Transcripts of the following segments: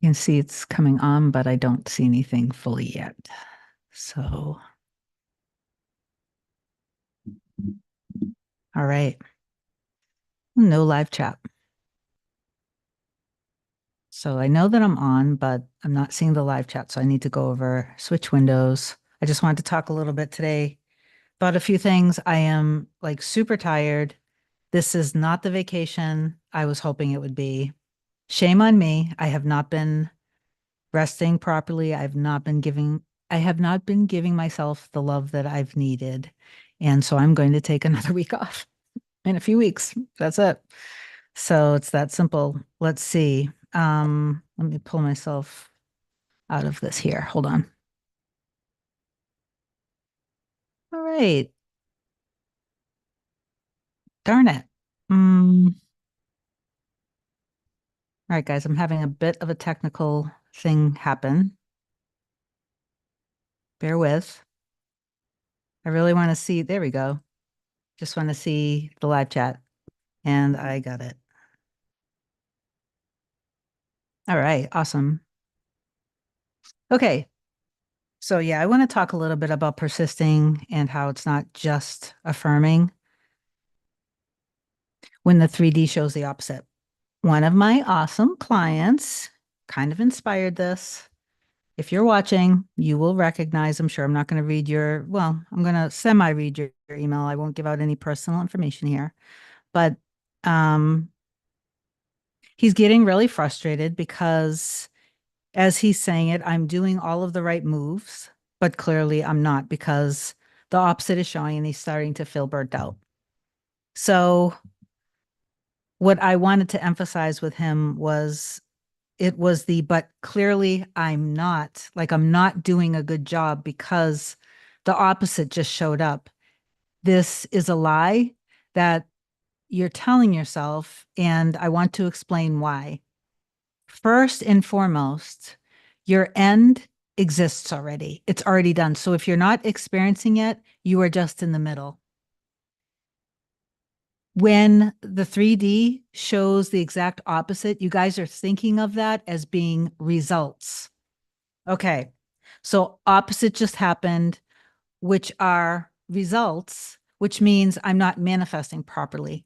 You can see it's coming on, but I don't see anything fully yet. So, all right. No live chat. So I know that I'm on, but I'm not seeing the live chat. So I need to go over, switch windows. I just wanted to talk a little bit today about a few things. I am like super tired. This is not the vacation I was hoping it would be. Shame on me. I have not been resting properly. I have not been giving myself the love that I've needed. And so I'm going to take another week off in a few weeks. That's it. So it's that simple. Let's see. Let me pull myself out of this here. Hold on. All right. Darn it. All right, guys, I'm having a bit of a technical thing happen. Bear with. I really want to see. There we go. Just want to see the live chat. And I got it. All right, awesome. Okay. So yeah, I want to talk a little bit about persisting and how it's not just affirming when the 3D shows the opposite. One of my awesome clients kind of inspired this. If you're watching, you will recognize, I'm sure I'm not going to read I'm going to semi-read your email. I won't give out any personal information here, but um, he's getting really frustrated because as he's saying it, I'm doing all of the right moves, but clearly I'm not because the opposite is showing and he's starting to feel burnt out. So what I wanted to emphasize with him was but clearly I'm not doing a good job because the opposite just showed up. This is a lie that you're telling yourself, and I want to explain why. First and foremost, your end exists already. It's already done. So if you're not experiencing it, you are just in the middle. When the 3D shows the exact opposite, you guys are thinking of that as being results. Okay. So opposite just happened, which are results, which means I'm not manifesting properly.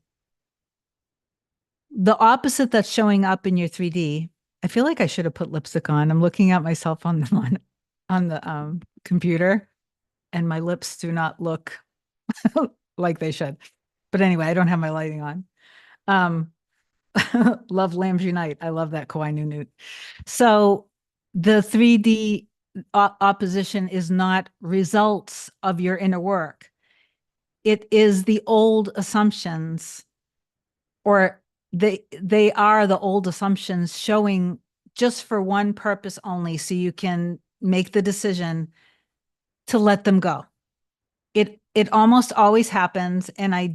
The opposite that's showing up in your 3D, I feel like I should have put lipstick on. I'm looking at myself on the computer, and my lips do not look like they should. But anyway, I don't have my lighting on. Um, love Lambs Unite. I love that Kawhi Nunut. So the 3D opposition is not results of your inner work. It is the old assumptions, or they are the old assumptions showing just for one purpose only, so you can make the decision to let them go. It almost always happens, and I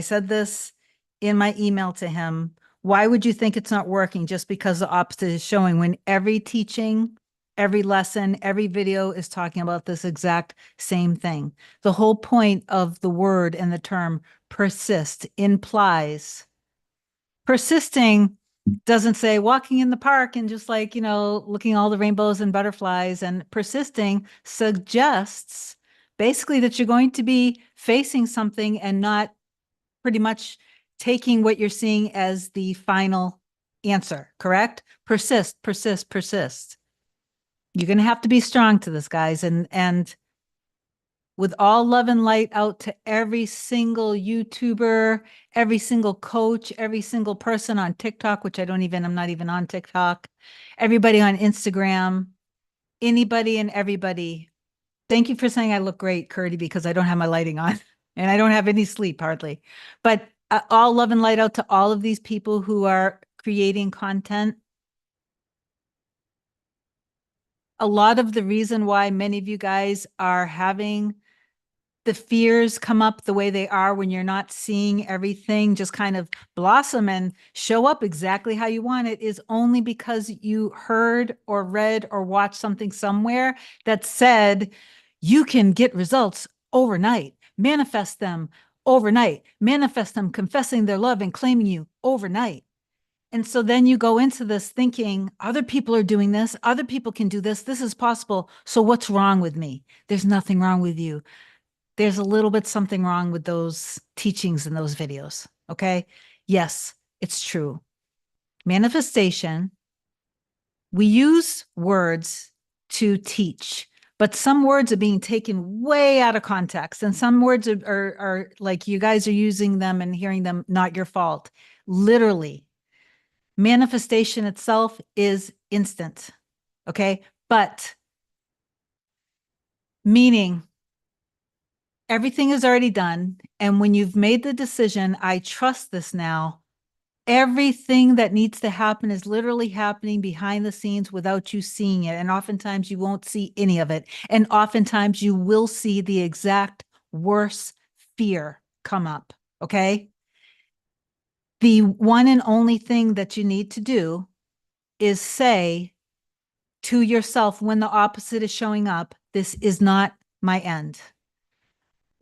said this in my email to him. Why would you think it's not working just because the opposite is showing when every teaching, every lesson, every video is talking about this exact same thing? The whole point of the word and the term persist implies persisting doesn't say walking in the park and just looking at all the rainbows and butterflies. And persisting suggests basically that you're going to be facing something and not pretty much taking what you're seeing as the final answer, correct? Persist, persist, persist. You're going to have to be strong to this, guys. And with all love and light out to every single YouTuber, every single coach, every single person on TikTok, which I'm not even on TikTok, everybody on Instagram, anybody and everybody. Thank you for saying I look great, Curdy, because I don't have my lighting on and I don't have any sleep hardly. But all love and light out to all of these people who are creating content. A lot of the reason why many of you guys are having the fears come up the way they are when you're not seeing everything just kind of blossom and show up exactly how you want it is only because you heard or read or watched something somewhere that said you can get results overnight, manifest them overnight, manifest them confessing their love and claiming you overnight. And so then you go into this thinking, other people are doing this, other people can do this, this is possible. So what's wrong with me? There's nothing wrong with you. There's a little bit something wrong with those teachings in those videos. Okay. Yes, it's true. Manifestation, we use words to teach, but some words are being taken way out of context. And some words are like you guys are using them and hearing them, not your fault. Literally, manifestation itself is instant. Okay. But meaning everything is already done. And when you've made the decision, I trust this now, everything that needs to happen is literally happening behind the scenes without you seeing it. And oftentimes you won't see any of it. And oftentimes you will see the exact worst fear come up. Okay. The one and only thing that you need to do is say to yourself when the opposite is showing up, this is not my end.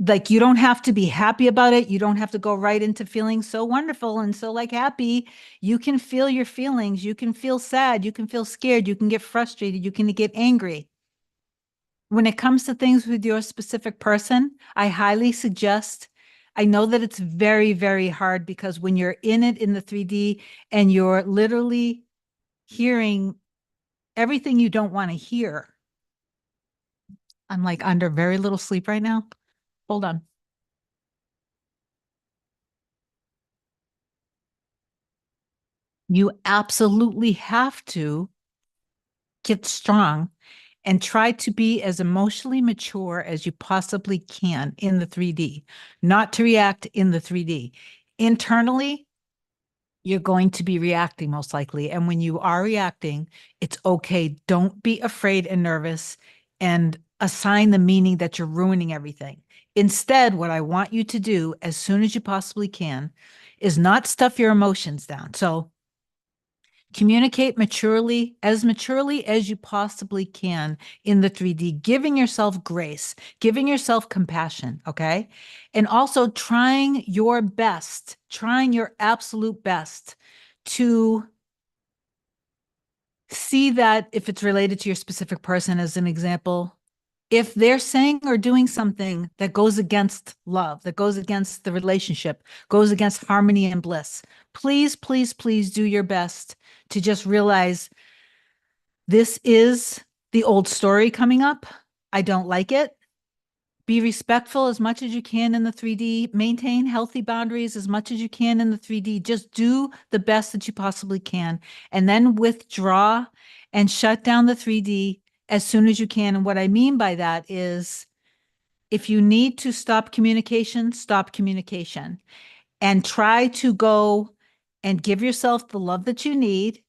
Like, you don't have to be happy about it. You don't have to go right into feeling so wonderful and so like happy. You can feel your feelings. You can feel sad. You can feel scared. You can get frustrated. You can get angry. When it comes to things with your specific person, I highly suggest, I know that it's very, very hard because when you're in it in the 3D and you're literally hearing everything you don't want to hear. I'm like under very little sleep right now. Hold on. You absolutely have to get strong and try to be as emotionally mature as you possibly can in the 3D, not to react in the 3D. Internally, you're going to be reacting most likely. And when you are reacting, it's okay. Don't be afraid and nervous and assign the meaning that you're ruining everything. Instead, what I want you to do as soon as you possibly can is not stuff your emotions down. So communicate maturely as you possibly can in the 3D, giving yourself grace, giving yourself compassion, okay? And also trying your best, trying your absolute best to see that if it's related to your specific person, as an example, if they're saying or doing something that goes against love, that goes against the relationship, goes against harmony and bliss, please, please, please do your best to just realize this is the old story coming up. I don't like it. Be respectful as much as you can in the 3D. Maintain healthy boundaries as much as you can in the 3D. Just do the best that you possibly can. And then withdraw and shut down the 3D as soon as you can. And what I mean by that is if you need to stop communication and try to go and give yourself the love that you need.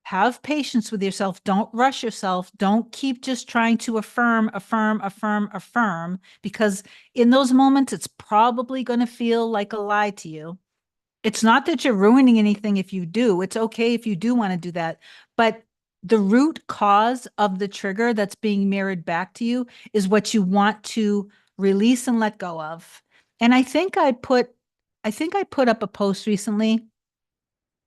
Have patience with yourself. Don't rush yourself. Don't keep just trying to affirm, because in those moments, it's probably going to feel like a lie to you. It's not that you're ruining anything if you do. It's okay if you do want to do that. But the root cause of the trigger that's being mirrored back to you is what you want to release and let go of. And I think I put up a post recently.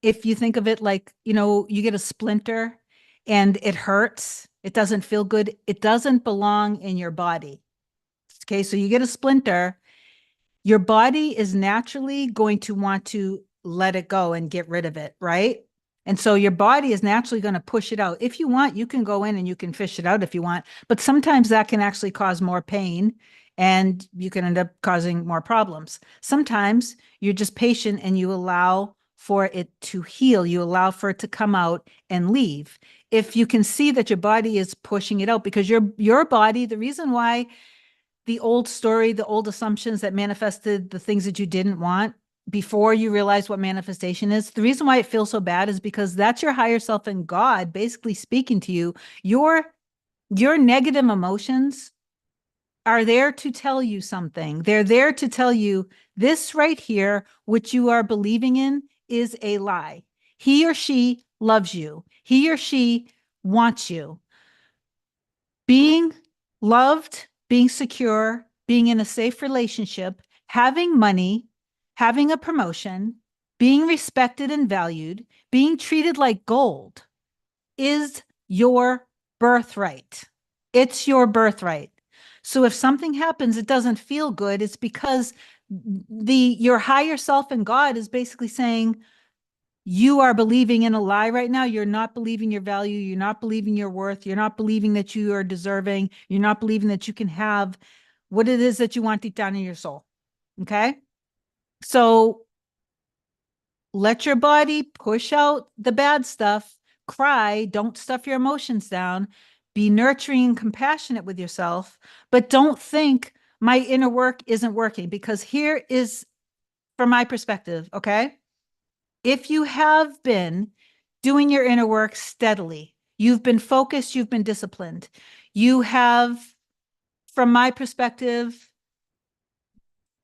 If you think of it like, you get a splinter and it hurts, it doesn't feel good, it doesn't belong in your body. Okay, so you get a splinter, your body is naturally going to want to let it go and get rid of it, right? And so your body is naturally going to push it out. If you want, you can go in and you can fish it out if you want, but sometimes that can actually cause more pain and you can end up causing more problems. Sometimes you're just patient and you allow for it to heal. You allow for it to come out and leave. If you can see that your body is pushing it out, because your body, the reason why the old story, the old assumptions that manifested the things that you didn't want before you realize what manifestation is. The reason why it feels so bad is because that's your higher self and God basically speaking to you. Your negative emotions are there to tell you something. They're there to tell you this right here, which you are believing in, is a lie. He or she loves you. He or she wants you. Being loved, being secure, being in a safe relationship, having money, having a promotion, being respected and valued, being treated like gold is your birthright. It's your birthright. So if something happens, it doesn't feel good. It's because your higher self and God is basically saying, you are believing in a lie right now. You're not believing your value. You're not believing your worth. You're not believing that you are deserving. You're not believing that you can have what it is that you want deep down in your soul. Okay. So let your body push out the bad stuff, cry, don't stuff your emotions down, be nurturing and compassionate with yourself, but don't think my inner work isn't working, because here is from my perspective, okay? If you have been doing your inner work steadily, you've been focused, you've been disciplined, you have, from my perspective,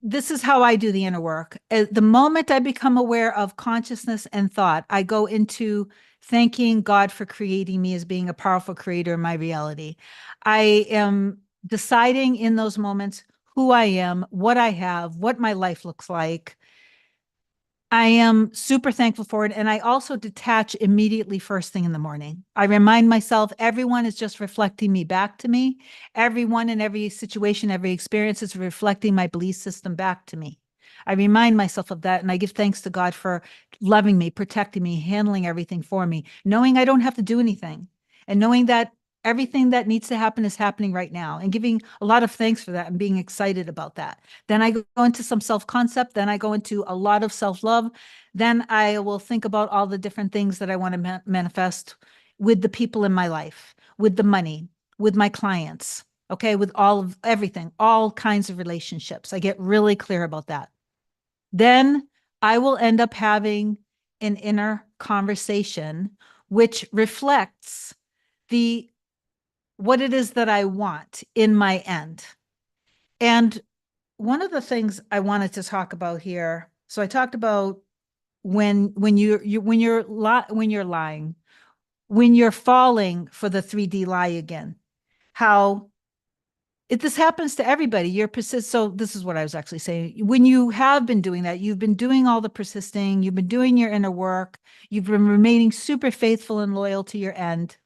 this is how I do the inner work. The moment I become aware of consciousness and thought, I go into thanking God for creating me as being a powerful creator in my reality. I am deciding in those moments who I am, what I have, what my life looks like. I am super thankful for it. And I also detach immediately first thing in the morning. I remind myself everyone is just reflecting me back to me. Everyone in every situation, every experience is reflecting my belief system back to me. I remind myself of that. And I give thanks to God for loving me, protecting me, handling everything for me, knowing I don't have to do anything, and knowing that everything that needs to happen is happening right now, and giving a lot of thanks for that and being excited about that. Then I go into some self-concept. Then I go into a lot of self-love. Then I will think about all the different things that I want to manifest with the people in my life, with the money, with my clients, okay, with all of everything, all kinds of relationships. I get really clear about that. Then I will end up having an inner conversation which reflects the what it is that I want in my end. And one of the things I wanted to talk about here. So I talked about when you're lying, when you're falling for the 3D lie again, how this happens to everybody. You're persist. So this is what I was actually saying. When you have been doing that, you've been doing all the persisting, you've been doing your inner work, you've been remaining super faithful and loyal to your end.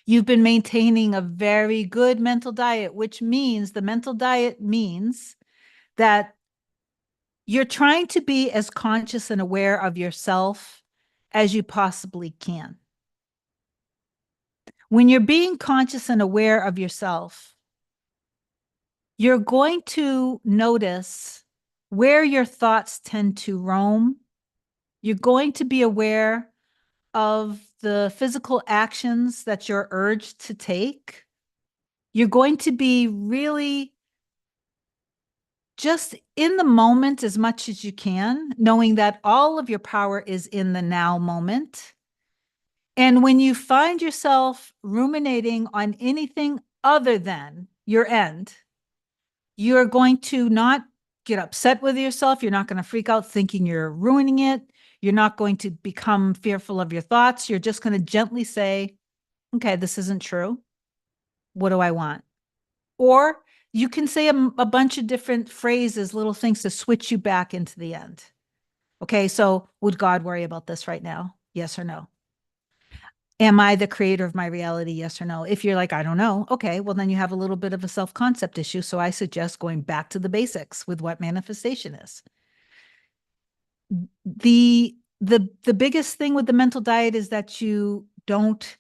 You've been maintaining a very good mental diet, which means the mental diet means that you're trying to be as conscious and aware of yourself as you possibly can. When you're being conscious and aware of yourself, you're going to notice where your thoughts tend to roam. You're going to be aware of the physical actions that you're urged to take. You're going to be really just in the moment as much as you can, knowing that all of your power is in the now moment. And when you find yourself ruminating on anything other than your end, you're going to not get upset with yourself. You're not going to freak out thinking you're ruining it. You're not going to become fearful of your thoughts. You're just going to gently say, okay, this isn't true. What do I want? Or you can say a bunch of different phrases, little things to switch you back into the end. Okay, so would God worry about this right now? Yes or no? Am I the creator of my reality? Yes or no? If you're like, I don't know, okay, well, then you have a little bit of a self-concept issue. So I suggest going back to the basics with what manifestation is. The biggest thing with the mental diet is that you don't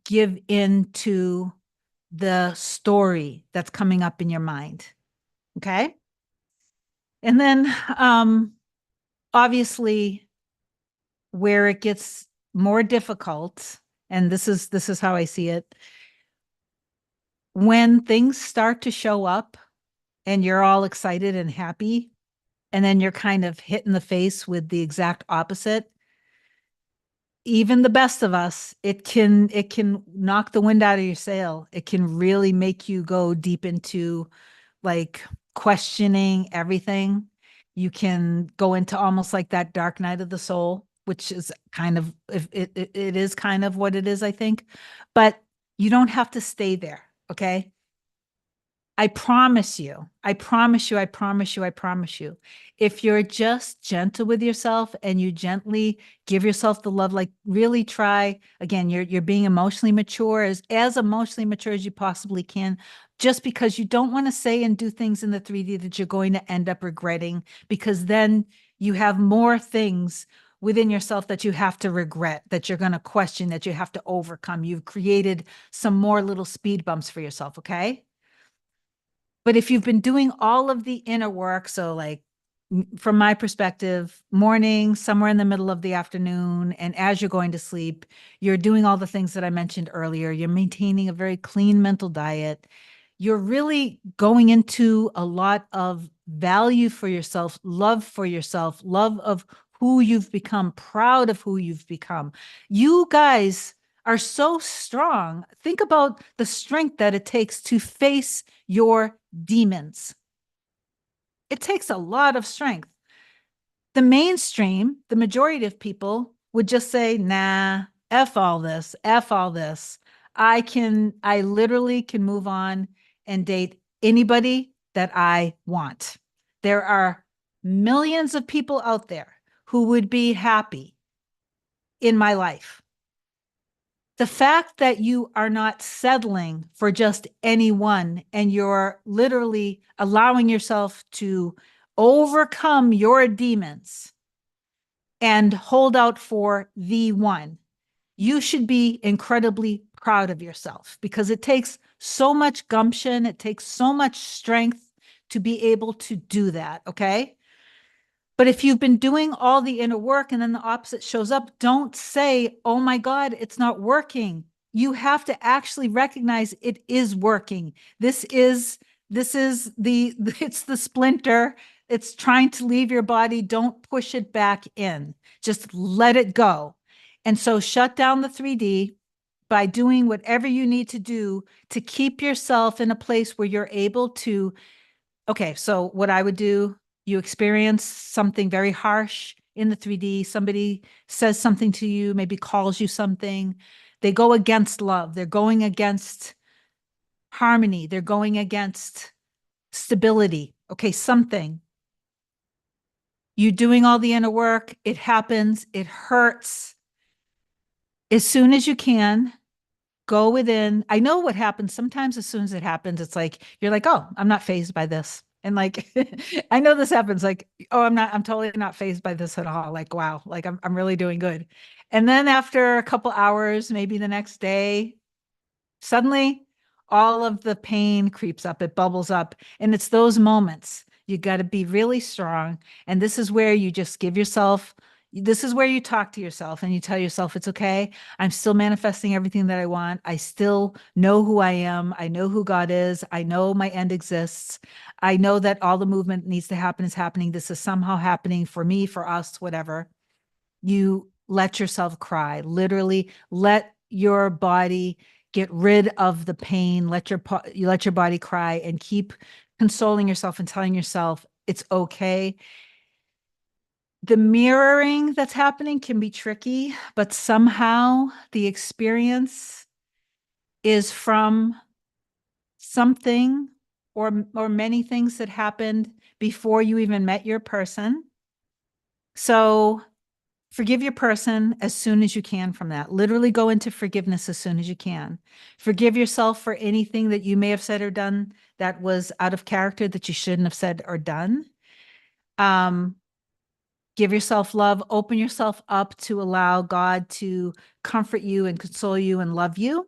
give in to the story that's coming up in your mind. Okay. And then obviously where it gets more difficult, and this is how I see it, when things start to show up and you're all excited and happy, and then you're kind of hit in the face with the exact opposite. Even the best of us, it can knock the wind out of your sail. It can really make you go deep into like questioning everything. You can go into almost like that dark night of the soul, which is kind of if it is kind of what it is, I think. But you don't have to stay there, okay? I promise you, I promise you, I promise you, I promise you. If you're just gentle with yourself and you gently give yourself the love, like really try, again, you're being emotionally mature, as emotionally mature as you possibly can, just because you don't want to say and do things in the 3D that you're going to end up regretting, because then you have more things within yourself that you have to regret, that you're going to question, that you have to overcome. You've created some more little speed bumps for yourself, okay? But if you've been doing all of the inner work, so like from my perspective, morning, somewhere in the middle of the afternoon, and as you're going to sleep, you're doing all the things that I mentioned earlier. You're maintaining a very clean mental diet. You're really going into a lot of value for yourself, love of who you've become, proud of who you've become. You guys are so strong. Think about the strength that it takes to face your demons. It takes a lot of strength. The mainstream, the majority of people would just say, nah, F all this, F all this. I literally can move on and date anybody that I want. There are millions of people out there who would be happy in my life. The fact that you are not settling for just anyone and you're literally allowing yourself to overcome your demons and hold out for the one, you should be incredibly proud of yourself, because it takes so much gumption, it takes so much strength to be able to do that. Okay. But if you've been doing all the inner work and then the opposite shows up, don't say, oh my God, it's not working. You have to actually recognize it is working. This is the it's the splinter. It's trying to leave your body. Don't push it back in. Just let it go. And so shut down the 3D by doing whatever you need to do to keep yourself in a place where you're able to. Okay, so what I would do, you experience something very harsh in the 3D. Somebody says something to you, maybe calls you something. They go against love. They're going against harmony. They're going against stability. Okay, something. You doing all the inner work, it happens, it hurts. As soon as you can, go within. I know what happens. Sometimes as soon as it happens, it's like, you're like, oh, I'm not fazed by this. And like, I know this happens like, oh, I'm totally not fazed by this at all. Like, wow, like I'm really doing good. And then after a couple hours, maybe the next day, suddenly all of the pain creeps up, it bubbles up. And it's those moments you got to be really strong. And this is where you just give yourself, this is where you talk to yourself and you tell yourself, it's okay. I'm still manifesting everything that I want. I still know who I am. I know who God is. I know my end exists. I know that all the movement needs to happen is happening. This is somehow happening for me, for us, whatever. You let yourself cry, literally let your body get rid of the pain, you let your body cry and keep consoling yourself and telling yourself it's okay. The mirroring that's happening can be tricky, but somehow the experience is from something or many things that happened before you even met your person. So forgive your person as soon as you can from that. Literally go into forgiveness as soon as you can. Forgive yourself for anything that you may have said or done that was out of character, that you shouldn't have said or done. Um, give yourself love, open yourself up to allow God to comfort you and console you and love you.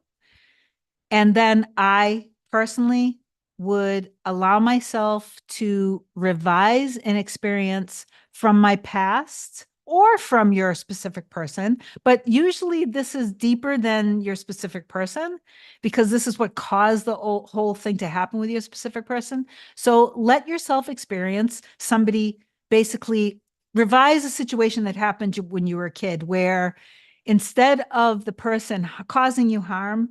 And then I personally would allow myself to revise an experience from my past or from your specific person. But usually this is deeper than your specific person, because this is what caused the whole thing to happen with your specific person. So let yourself experience somebody, basically revise a situation that happened when you were a kid, where instead of the person causing you harm,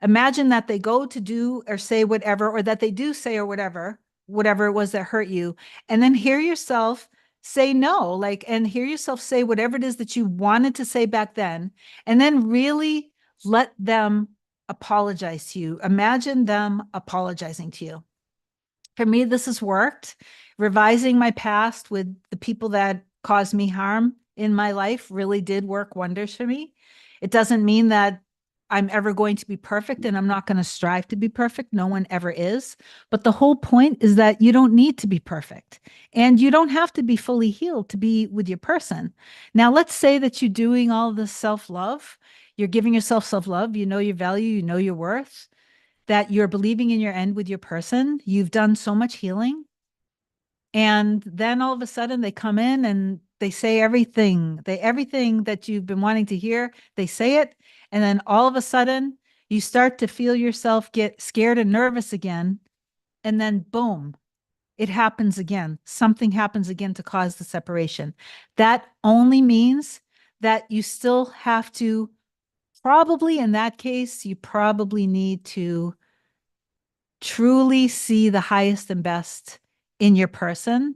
imagine that they go to do or say whatever, or that they do say or whatever it was that hurt you. And then hear yourself say no, like, and hear yourself say whatever it is that you wanted to say back then. And then really let them apologize to you. Imagine them apologizing to you. For me, this has worked. Revising my past with the people that caused me harm in my life really did work wonders for me. It doesn't mean that I'm ever going to be perfect and I'm not going to strive to be perfect. No one ever is. But the whole point is that you don't need to be perfect and you don't have to be fully healed to be with your person. Now, let's say that you're doing all this self love, you're giving yourself self love, you know your value, you know your worth, that you're believing in your end with your person. You've done so much healing. And then all of a sudden they come in and they say everything that you've been wanting to hear, they say it. And then all of a sudden you start to feel yourself get scared and nervous again. And then boom, it happens again. Something happens again to cause the separation. That only means that you still have to, probably in that case, you probably need to truly see the highest and best in your person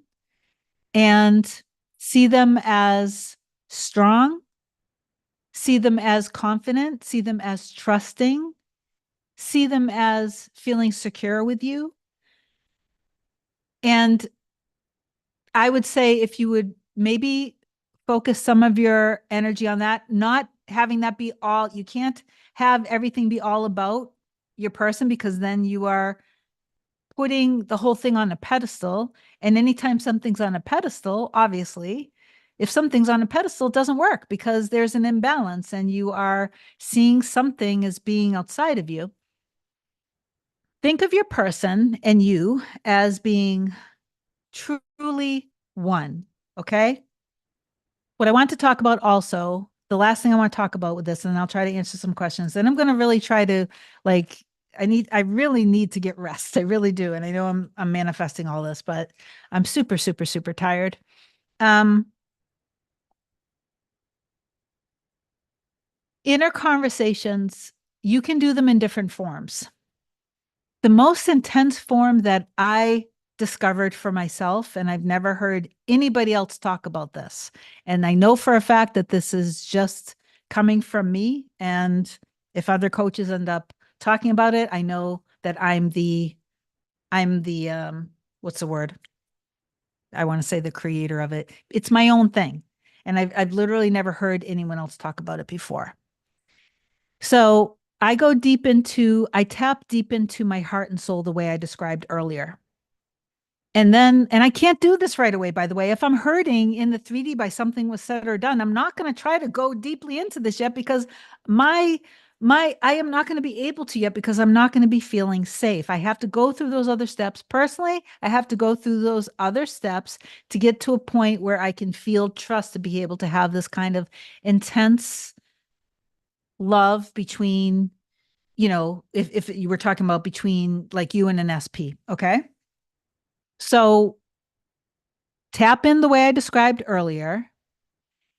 and see them as strong, see them as confident, see them as trusting, see them as feeling secure with you. And I would say if you would maybe focus some of your energy on that, not having that be all, you can't have everything be all about your person because then you are putting the whole thing on a pedestal. And anytime something's on a pedestal, obviously, if something's on a pedestal, it doesn't work because there's an imbalance and you are seeing something as being outside of you. Think of your person and you as being truly one. Okay. What I want to talk about also, the last thing I want to talk about with this, and I'll try to answer some questions. And I'm going to really try to like, I really need to get rest. I really do. And I know I'm manifesting all this, but I'm super, super, super tired. Um, Inner conversations, you can do them in different forms. The most intense form that I discovered for myself, and I've never heard anybody else talk about this. And I know for a fact that this is just coming from me. And if other coaches end up talking about it, I know that I'm the what's the word? I want to say the creator of it. It's my own thing. And I've literally never heard anyone else talk about it before. So I tap deep into my heart and soul the way I described earlier. And I can't do this right away, by the way. If I'm hurting in the 3D by something was said or done, I'm not going to try to go deeply into this yet because my I am not going to be able to yet because I'm not going to be feeling safe. I have to go through those other steps. Personally, I have to go through those other steps to get to a point where I can feel trust to be able to have this kind of intense love between, if you were talking about between like you and an SP, okay? So tap in the way I described earlier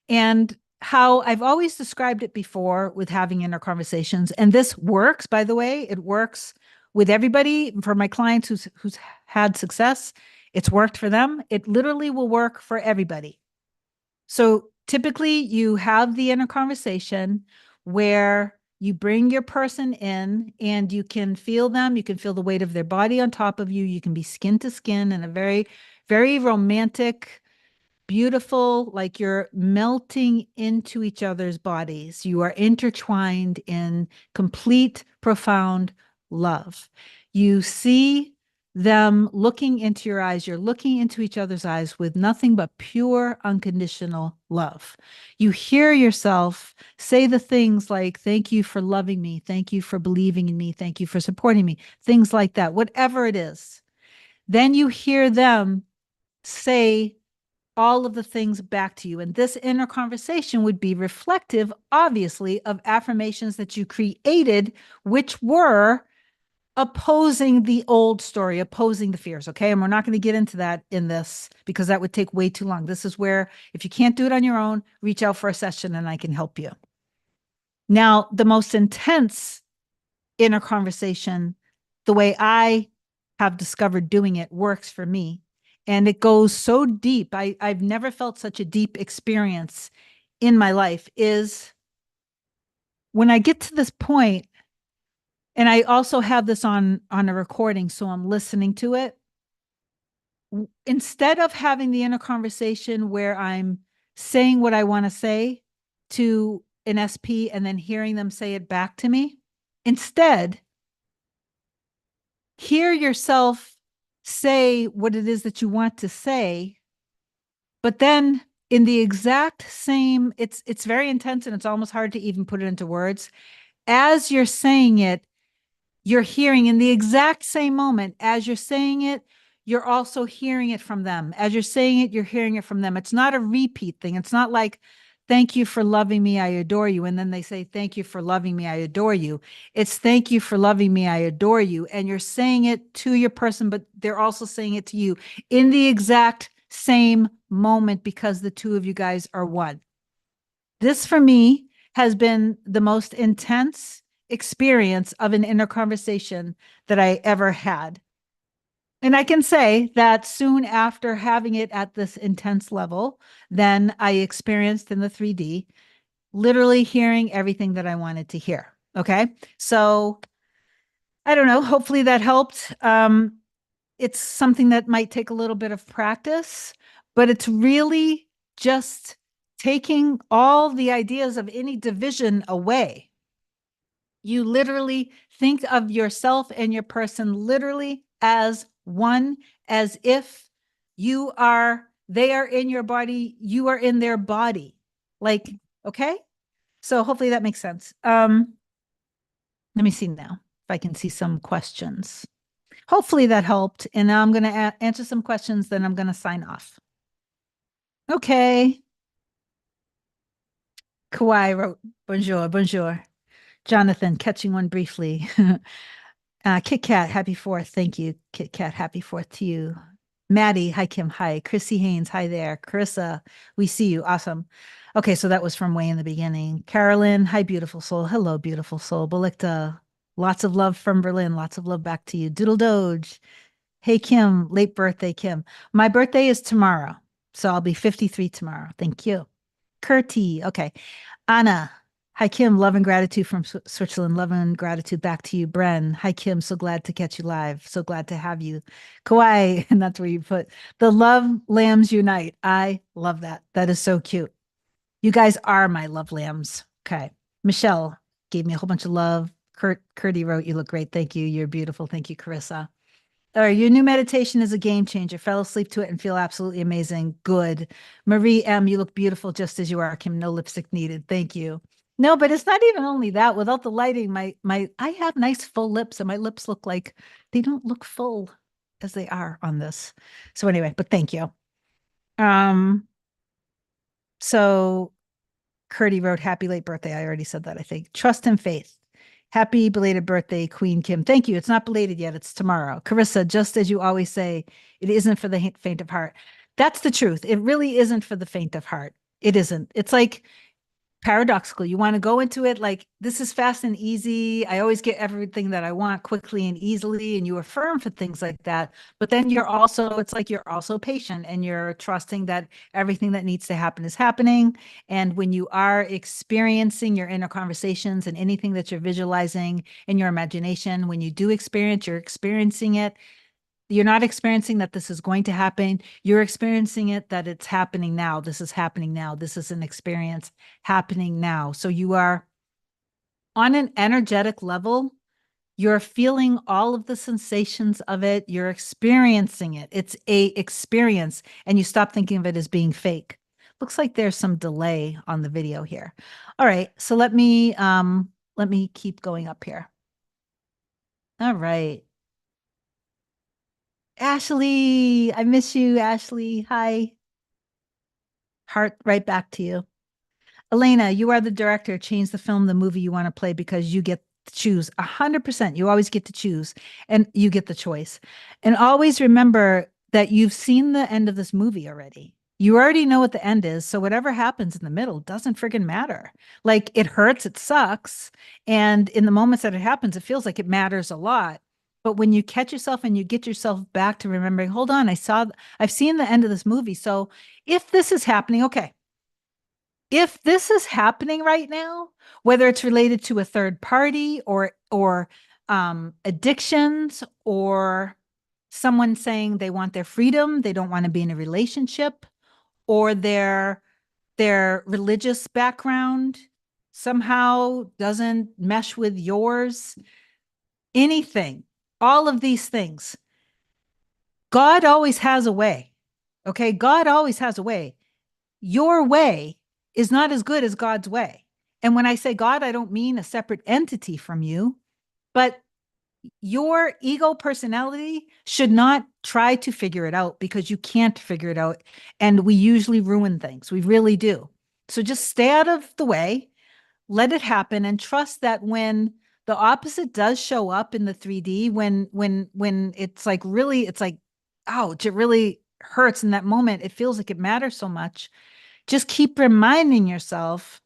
and how I've always described it before with having inner conversations. And this works, by the way, it works with everybody. For my clients who's had success, it's worked for them. It literally will work for everybody. So typically you have the inner conversation where you bring your person in and you can feel them. You can feel the weight of their body on top of you. You can be skin to skin in a very, very romantic, beautiful, like you're melting into each other's bodies. You are intertwined in complete, profound love. You see them looking into your eyes. You're looking into each other's eyes with nothing but pure, unconditional love. You hear yourself say the things like, thank you for loving me. Thank you for believing in me. Thank you for supporting me. Things like that, whatever it is. Then you hear them say all of the things back to you. And this inner conversation would be reflective, obviously, of affirmations that you created, which were opposing the old story, opposing the fears. Okay. And we're not going to get into that in this because that would take way too long. This is where, if you can't do it on your own, reach out for a session and I can help you. Now, the most intense inner conversation, the way I have discovered doing it works for me. And it goes so deep. I've never felt such a deep experience in my life is when I get to this point, and I also have this on a recording, so I'm listening to it. Instead of having the inner conversation where I'm saying what I want to say to an SP and then hearing them say it back to me, instead, hear yourself say what it is that you want to say, but then in the exact same, it's very intense and it's almost hard to even put it into words. As you're saying it, you're hearing in the exact same moment as you're saying it, you're also hearing it from them. As you're saying it, you're hearing it from them. It's not a repeat thing. It's not like, thank you for loving me, I adore you. And then they say, thank you for loving me, I adore you. It's thank you for loving me, I adore you. And you're saying it to your person, but they're also saying it to you in the exact same moment because the two of you guys are one. This for me has been the most intense experience of an inner conversation that I ever had. And I can say that soon after having it at this intense level, then I experienced in the 3D, literally hearing everything that I wanted to hear. Okay. So I don't know. Hopefully that helped. It's something that might take a little bit of practice, but it's really just taking all the ideas of any division away. You literally think of yourself and your person literally as one, as if they are in your body, you are in their body. Like, okay? So hopefully that makes sense. Let me see now if I can see some questions. Hopefully that helped. And now I'm going to answer some questions, then I'm going to sign off. Okay. Kawhi wrote, bonjour, bonjour. Jonathan, catching one briefly. Kit Kat, happy 4th. Thank you, Kit Kat. Happy 4th to you. Maddie, hi, Kim. Hi. Chrissy Haynes, hi there. Carissa, we see you. Awesome. Okay, so that was from way in the beginning. Carolyn, hi, beautiful soul. Hello, beautiful soul. Belikta, lots of love from Berlin. Lots of love back to you. Doodle Doge. Hey, Kim, late birthday, Kim. My birthday is tomorrow, so I'll be 53 tomorrow. Thank you. Kurti, okay. Anna, hi, Kim. Love and gratitude from Switzerland. Love and gratitude back to you, Bren. Hi, Kim. So glad to catch you live. So glad to have you. Kauai, and that's where you put the love lambs unite. I love that. That is so cute. You guys are my love lambs. Okay. Michelle gave me a whole bunch of love. Curdy wrote, you look great. Thank you. You're beautiful. Thank you, Carissa. All right, your new meditation is a game changer. Fell asleep to it and feel absolutely amazing. Good. Marie M., you look beautiful just as you are, Kim. No lipstick needed. Thank you. No, but it's not even only that. Without the lighting, my I have nice full lips, and my lips look like they don't look full as they are on this. So anyway, but thank you. Um, so Curdy wrote, happy late birthday. I already said that, I think. Trust and faith. Happy belated birthday, Queen Kim. Thank you. It's not belated yet. It's tomorrow. Carissa, just as you always say, it isn't for the faint of heart. That's the truth. It really isn't for the faint of heart. It isn't. It's like paradoxical. You want to go into it like this is fast and easy. I always get everything that I want quickly and easily, and you affirm for things like that. But then it's like you're also patient and you're trusting that everything that needs to happen is happening. And when you are experiencing your inner conversations and anything that you're visualizing in your imagination, when you do experience, you're experiencing it. You're not experiencing that this is going to happen. You're experiencing it that it's happening now. This is happening now. This is an experience happening now. So you are on an energetic level. You're feeling all of the sensations of it. You're experiencing it. It's a experience, and you stop thinking of it as being fake. Looks like there's some delay on the video here. All right, so let me keep going up here. All right. Ashley, I miss you, Ashley. Hi. Heart right back to you. Elena, you are the director. Change the film, the movie you want to play because you get to choose 100%. You always get to choose and you get the choice. And always remember that you've seen the end of this movie already. You already know what the end is. So whatever happens in the middle doesn't friggin' matter. Like it hurts, it sucks. And in the moments that it happens, it feels like it matters a lot. But when you catch yourself and you get yourself back to remembering, hold on, I've seen the end of this movie. So if this is happening, okay, if this is happening right now, whether it's related to a third party or addictions or someone saying they want their freedom, they don't want to be in a relationship, or their religious background somehow doesn't mesh with yours, anything, all of these things. God always has a way. Okay. God always has a way. Your way is not as good as God's way. And when I say God, I don't mean a separate entity from you, but your ego personality should not try to figure it out because you can't figure it out. And we usually ruin things. We really do. So just stay out of the way, let it happen, and trust that when the opposite does show up in the 3D, when it's like really, it's like, ouch, it really hurts in that moment. It feels like it matters so much. Just keep reminding yourself,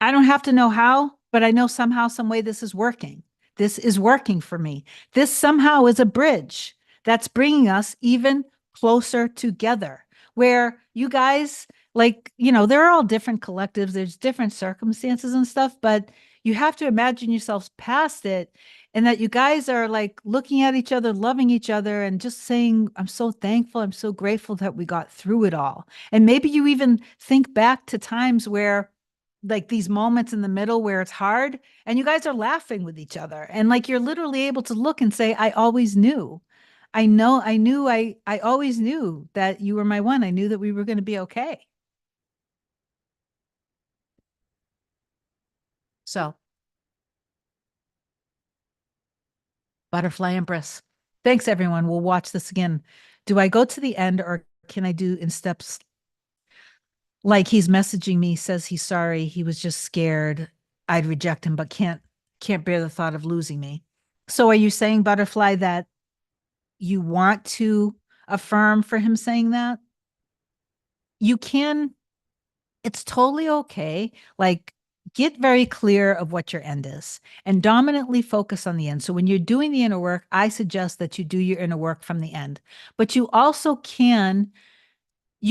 I don't have to know how, but I know somehow, some way this is working. This is working for me. This somehow is a bridge that's bringing us even closer together. Where you guys, like, they're all different collectives, there's different circumstances and stuff, but you have to imagine yourselves past it, and that you guys are like looking at each other, loving each other, and just saying, I'm so thankful, I'm so grateful that we got through it all. And maybe you even think back to times where, like, these moments in the middle where it's hard, and you guys are laughing with each other, and like you're literally able to look and say, I always knew. I always knew that you were my one. I knew that we were going to be okay. So, Butterfly Empress. Thanks, everyone. We'll watch this again. Do I go to the end, or can I do in steps? Like, he's messaging me, says he's sorry. He was just scared I'd reject him, but can't bear the thought of losing me. So are you saying, Butterfly, that you want to affirm for him saying that? You can, it's totally okay. Like, get very clear of what your end is and dominantly focus on the end. So when you're doing the inner work, I suggest that you do your inner work from the end. But you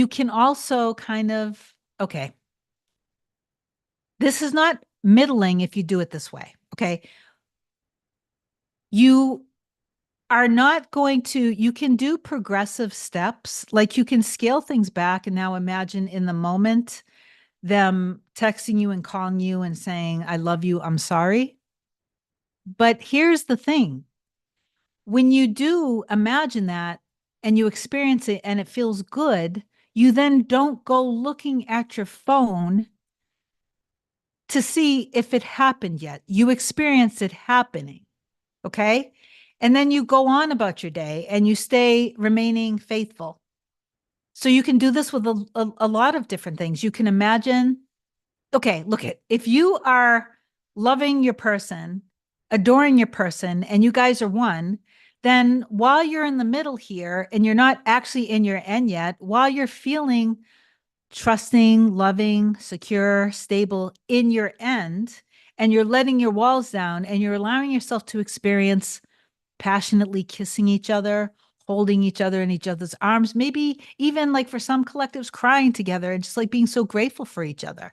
can also kind of, okay, this is not middling if you do it this way. Okay. You are not going to, you can do progressive steps. Like, you can scale things back, and now imagine in the moment them texting you and calling you and saying, I love you, I'm sorry. But here's the thing, when you do imagine that and you experience it and it feels good, you then don't go looking at your phone to see if it happened yet. You experience it happening. Okay. And then you go on about your day and you stay remaining faithful. So you can do this with a lot of different things. You can imagine, okay, look at, if you are loving your person, adoring your person, and you guys are one, then while you're in the middle here and you're not actually in your end yet, while you're feeling trusting, loving, secure, stable in your end, and you're letting your walls down and you're allowing yourself to experience passionately kissing each other, holding each other in each other's arms, maybe even, like, for some collectives, crying together and just like being so grateful for each other.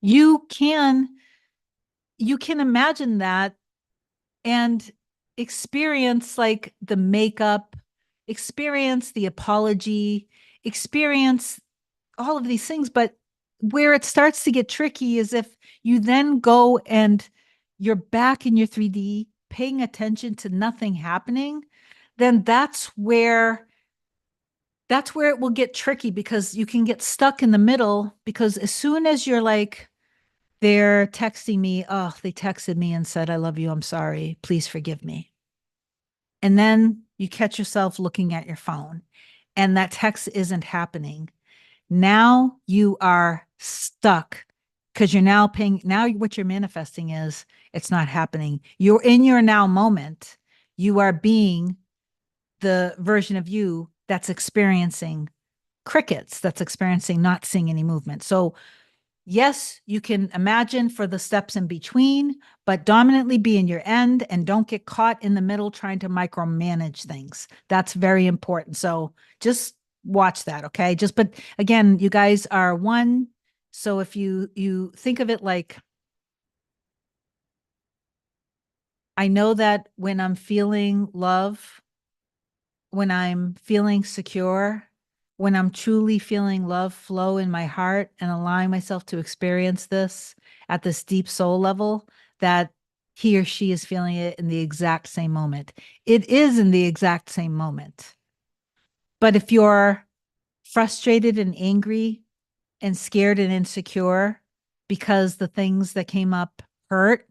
You can imagine that and experience, like, the makeup, experience the apology, experience all of these things. But where it starts to get tricky is if you then go and you're back in your 3D paying attention to nothing happening, then that's where it will get tricky, because you can get stuck in the middle. Because as soon as you're like, they're texting me, oh, they texted me and said, I love you, I'm sorry, please forgive me. And then you catch yourself looking at your phone and that text isn't happening. Now you are stuck, because you're now paying, now what you're manifesting is it's not happening. You're in your now moment. You are being the version of you that's experiencing crickets, that's experiencing not seeing any movement. So yes, you can imagine for the steps in between, but dominantly be in your end and don't get caught in the middle trying to micromanage things. That's very important. So just watch that, okay? But again, you guys are one. So if you think of it like, I know that when I'm feeling love, when I'm feeling secure, when I'm truly feeling love flow in my heart and allowing myself to experience this at this deep soul level, that he or she is feeling it in the exact same moment. It is in the exact same moment. But if you're frustrated and angry and scared and insecure because the things that came up hurt,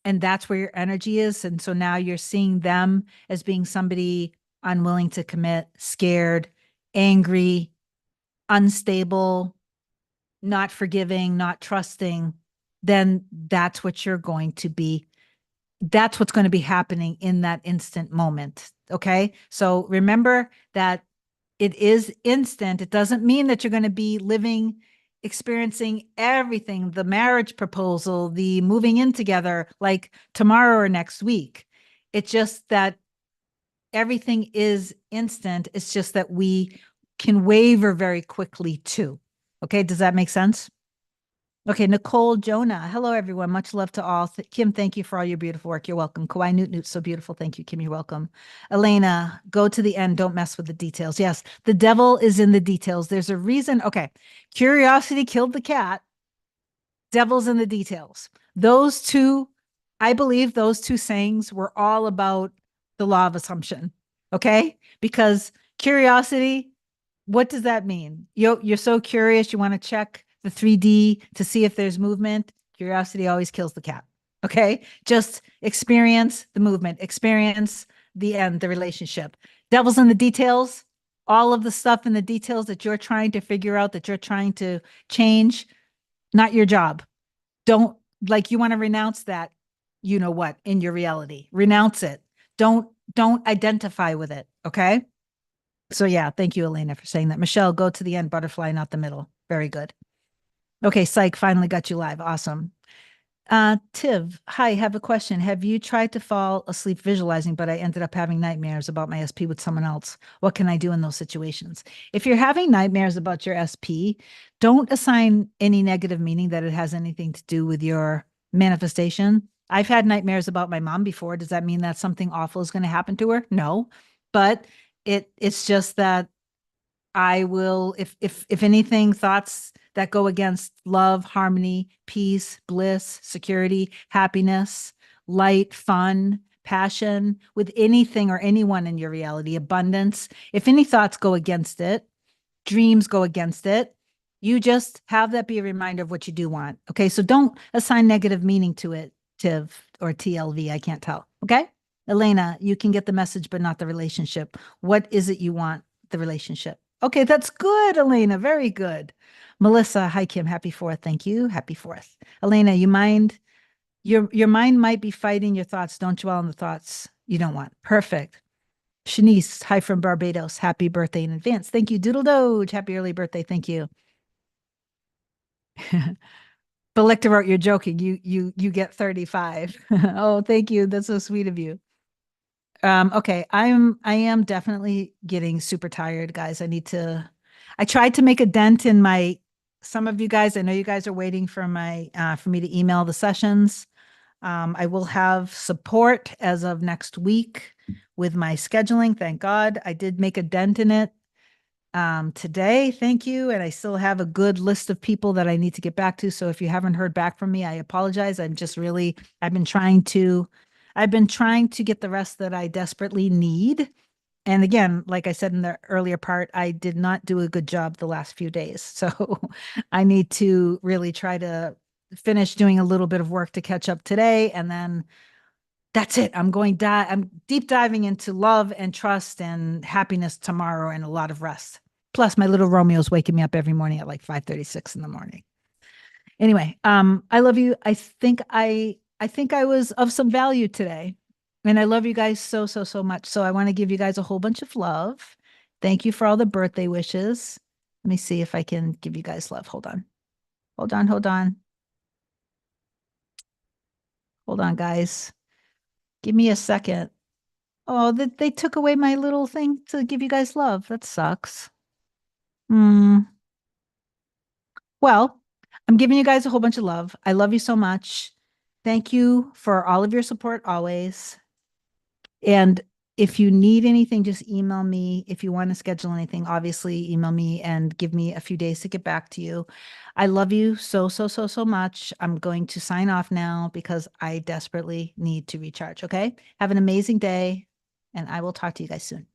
and that's where your energy is. And so now you're seeing them as being somebody unwilling to commit, scared, angry, unstable, not forgiving, not trusting, then that's what you're going to be. That's what's going to be happening in that instant moment. Okay. So remember that it is instant. It doesn't mean that you're going to be living, experiencing everything, the marriage proposal, the moving in together, like tomorrow or next week. It's just that everything is instant. It's just that we can waver very quickly too. Okay. Does that make sense? Okay, Nicole Jonah. Hello, everyone. Much love to all. Kim, thank you for all your beautiful work. You're welcome. Kawhi Newt Newt, so beautiful. Thank you, Kim. You're welcome. Elena, go to the end. Don't mess with the details. Yes, the devil is in the details. There's a reason. Okay, curiosity killed the cat. Devil's in the details. Those two, I believe those two sayings were all about the law of assumption. Okay, because curiosity, what does that mean? You're so curious, you want to check the 3D to see if there's movement. Curiosity always kills the cat. Okay. Just experience the movement, experience the end, the relationship. Devil's in the details, all of the stuff in the details that you're trying to figure out, that you're trying to change, not your job. Don't, like, you want to renounce that, you know what, in your reality. Renounce it. Don't identify with it. Okay. So yeah, thank you, Elena, for saying that. Michelle, go to the end, butterfly, not the middle. Very good. Okay, psych, finally got you live. Awesome. Tiv, hi, have a question. Have you tried to fall asleep visualizing, but I ended up having nightmares about my SP with someone else? What can I do in those situations? If you're having nightmares about your SP, don't assign any negative meaning that it has anything to do with your manifestation. I've had nightmares about my mom before. Does that mean that something awful is going to happen to her? No, but it's just that I will, if anything, thoughts that go against love, harmony, peace, bliss, security, happiness, light, fun, passion, with anything or anyone in your reality, abundance. If any thoughts go against it, dreams go against it, you just have that be a reminder of what you do want. Okay. So don't assign negative meaning to it, TIV or TLV. I can't tell. Okay. Elena, you can get the message, but not the relationship. What is it you want? The relationship. Okay, that's good, Elena. Very good. Melissa, hi Kim. Happy 4th. Thank you. Happy 4th. Elena, you mind your mind might be fighting your thoughts. Don't dwell on the thoughts you don't want. Perfect. Shanice, hi from Barbados. Happy birthday in advance. Thank you. Doodle Doge. Happy early birthday. Thank you. Belecta wrote, you're joking. You get 35. Oh, thank you. That's so sweet of you. Okay, I am definitely getting super tired, guys. I tried to make a dent in my some of you guys. I know you guys are waiting for my for me to email the sessions. I will have support as of next week with my scheduling. Thank God. I did make a dent in it today. Thank you. And I still have a good list of people that I need to get back to. So if you haven't heard back from me, I apologize. I've I've been trying to get the rest that I desperately need. And again, like I said in the earlier part, I did not do a good job the last few days. So I need to really try to finish doing a little bit of work to catch up today. And then that's it. I'm deep diving into love and trust and happiness tomorrow and a lot of rest. Plus my little Romeo's waking me up every morning at like 5:36 in the morning. Anyway, I love you. I think I was of some value today. And I love you guys so, so, so much. So I want to give you guys a whole bunch of love. Thank you for all the birthday wishes. Let me see if I can give you guys love. Hold on. Hold on, hold on. Hold on, guys. Give me a second. Oh, they took away my little thing to give you guys love. That sucks. Hmm. Well, I'm giving you guys a whole bunch of love. I love you so much. Thank you for all of your support always. And If you need anything, just email me. If you want to schedule anything, obviously email me and give me a few days to get back to you. I love you so, so, so, so much. I'm going to sign off now because I desperately need to recharge. Okay. Have an amazing day, and I will talk to you guys soon.